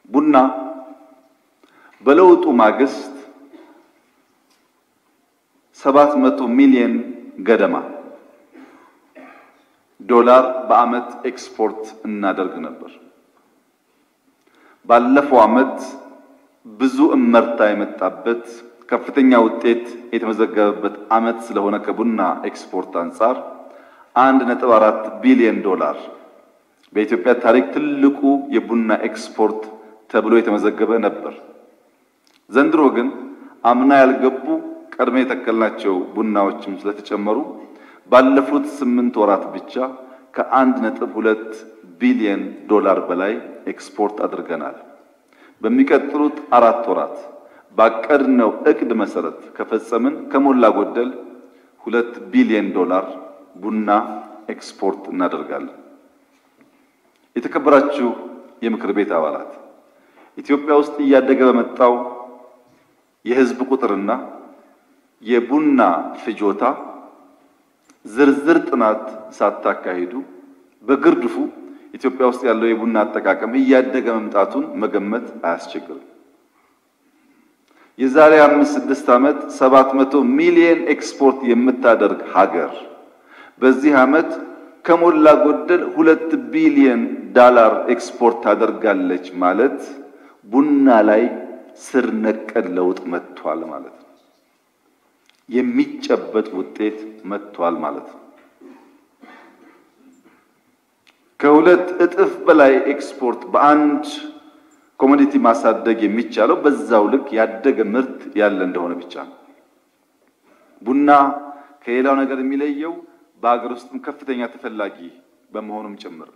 ቡና በለውጡ ማግስት 700 ሚሊዮን ገደማ ዶላር በአመት ኤክስፖርት እናደርግ ነበር። ባለፈው አመት ብዙ እመርታ የመጣበት ከፍተኛ ውጤት የተመዘገበበት አመት ስለሆነ ከቡና ኤክስፖርት አንፃር 1.4 ቢሊዮን ዶላር በኢትዮጵያ ታሪክ ትልቁ የቡና ኤክስፖርት ተብሎ የተመዘገበ ነበር። ዘንድሮ ግን አምና ያልገቡ ቀድሜ የተከልናቸው ቡናዎችም ስለተጨመሩ ባለፉት 8 ወራት ብቻ ከ1.2 ቢሊዮን ዶላር በላይ ኤክስፖርት አድርገናል። በሚቀጥሉት 4 ወራት ባቀድነው እቅድ መሰረት ከፈጸምን ከሞላ ጎደል 2 ቢሊዮን ዶላር ቡና ኤክስፖርት እናደርጋለን። የተከበራችሁ የምክር ቤት አባላት፣ ኢትዮጵያ ውስጥ እያደገ በመጣው የህዝብ ቁጥርና የቡና ፍጆታ ዝርዝር ጥናት ሳታካሂዱ በግርድፉ ኢትዮጵያ ውስጥ ያለው የቡና አጠቃቀም እያደገ መምጣቱን መገመት አያስቸግርም። የዛሬ 5-6 ዓመት 700 ሚሊዮን ኤክስፖርት የምታደርግ ሀገር በዚህ ዓመት ከሞላ ጎደል 2 ቢሊዮን ዶላር ኤክስፖርት ታደርጋለች ማለት ቡና ላይ ስር ነቀል ለውጥ መጥቷል ማለት ነው። የሚጨበጥ ውጤት መጥቷል ማለት ነው። ከሁለት እጥፍ በላይ ኤክስፖርት በአንድ ኮሞዲቲ ማሳደግ የሚቻለው በዛው ልክ ያደገ ምርት ያለ እንደሆነ ብቻ ነው። ቡና ከሌላው ነገር የሚለየው በአገር ውስጥም ከፍተኛ ተፈላጊ በመሆኑም ጭምር